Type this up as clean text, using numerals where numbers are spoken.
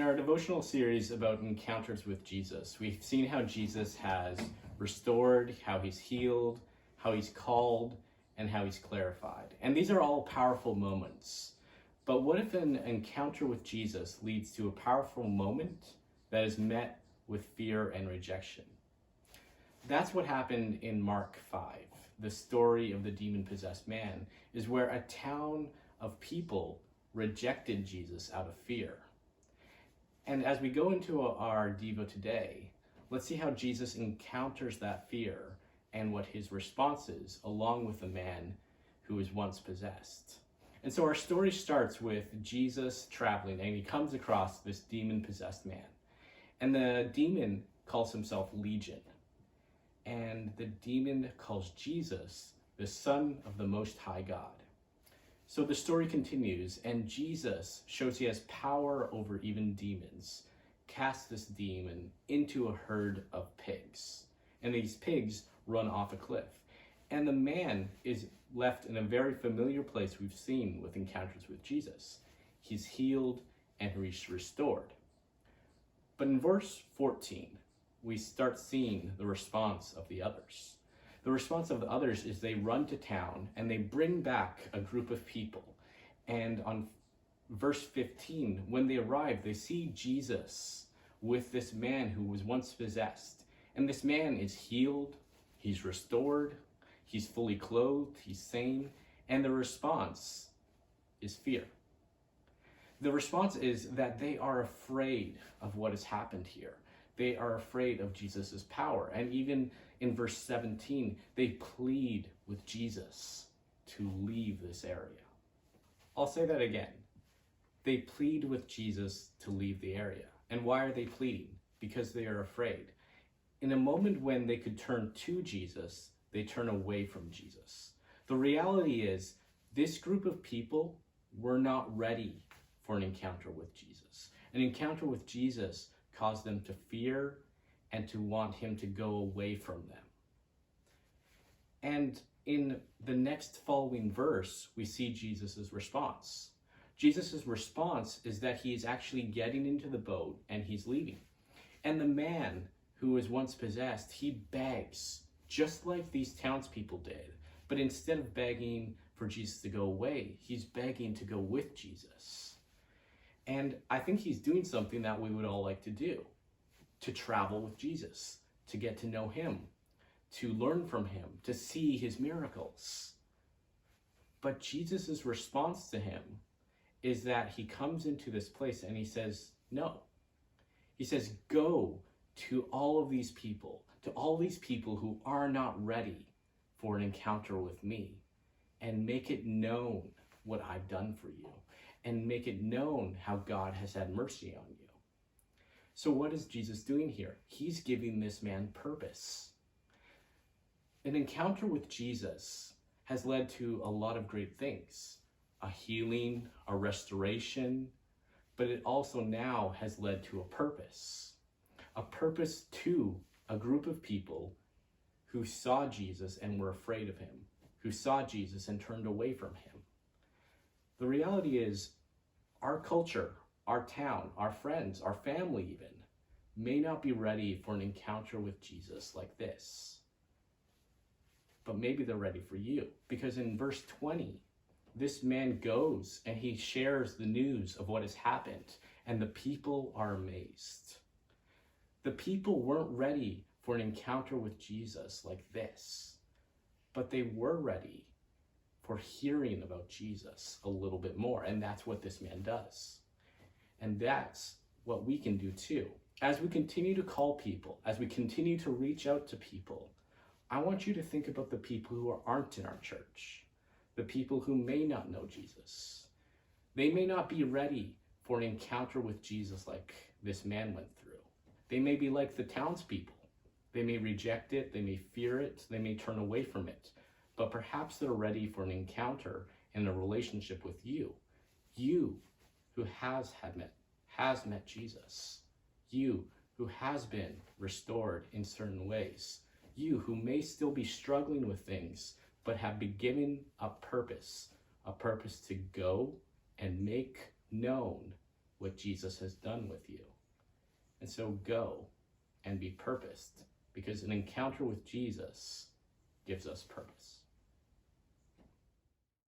our devotional series about encounters with Jesus, we've seen how Jesus has restored, how he's healed, how he's called, and how he's clarified. And these are all powerful moments. But what if an encounter with Jesus leads to a powerful moment that is met with fear and rejection? That's what happened in Mark 5. The story of the demon-possessed man is where a town of people rejected Jesus out of fear. And as we go into our Devo today, let's see how Jesus encounters that fear and what his response is, along with the man who was once possessed. And so our story starts with Jesus traveling, and he comes across this demon-possessed man. And the demon calls himself Legion. And the demon calls Jesus the Son of the Most High God. So the story continues, and Jesus shows he has power over even demons, casts this demon into a herd of pigs. And these pigs run off a cliff. And the man is left in a very familiar place we've seen with encounters with Jesus. He's healed and he's restored. But in verse 14, we start seeing the response of the others. The response of the others is they run to town and they bring back a group of people. And on verse 15, when they arrive, they see Jesus with this man who was once possessed. And this man is healed, he's restored, he's fully clothed, he's sane. And the response is fear. The response is that they are afraid of what has happened here. They are afraid of Jesus's power. And even in verse 17, they plead with Jesus to leave this area. I'll say that again. They plead with Jesus to leave the area. And why are they pleading? Because they are afraid. In a moment when they could turn to Jesus, they turn away from Jesus. The reality is, this group of people were not ready for an encounter with Jesus. An encounter with Jesus caused them to fear and to want him to go away from them. And in the next following verse, we see Jesus' response. Jesus' response is that he is actually getting into the boat and he's leaving. And the man who was once possessed, he begs, just like these townspeople did. But instead of begging for Jesus to go away, he's begging to go with Jesus. And I think he's doing something that we would all like to do, to travel with Jesus, to get to know him, to learn from him, to see his miracles. But Jesus' response to him is that he comes into this place and he says, no. He says, go to all of these people, to all these people who are not ready for an encounter with me, and make it known what I've done for you, and make it known how God has had mercy on you. So what is Jesus doing here? He's giving this man purpose. An encounter with Jesus has led to a lot of great things. A healing, a restoration, but it also now has led to a purpose. A purpose to a group of people who saw Jesus and were afraid of him, who saw Jesus and turned away from him. The reality is, our culture, our town, our friends, our family even, may not be ready for an encounter with Jesus like this. But maybe they're ready for you. Because in verse 20, this man goes and he shares the news of what has happened, and the people are amazed. The people weren't ready for an encounter with Jesus like this, but they were ready for hearing about Jesus a little bit more, and that's what this man does. And that's what we can do too. As we continue to call people, as we continue to reach out to people, I want you to think about the people who aren't in our church, the people who may not know Jesus. They may not be ready for an encounter with Jesus like this man went through. They may be like the townspeople. They may reject it, they may fear it, they may turn away from it, but perhaps they're ready for an encounter and a relationship with you. You who has met Jesus. You who has been restored in certain ways. You who may still be struggling with things, but have been given a purpose to go and make known what Jesus has done with you. And so go and be purposed, because an encounter with Jesus gives us purpose.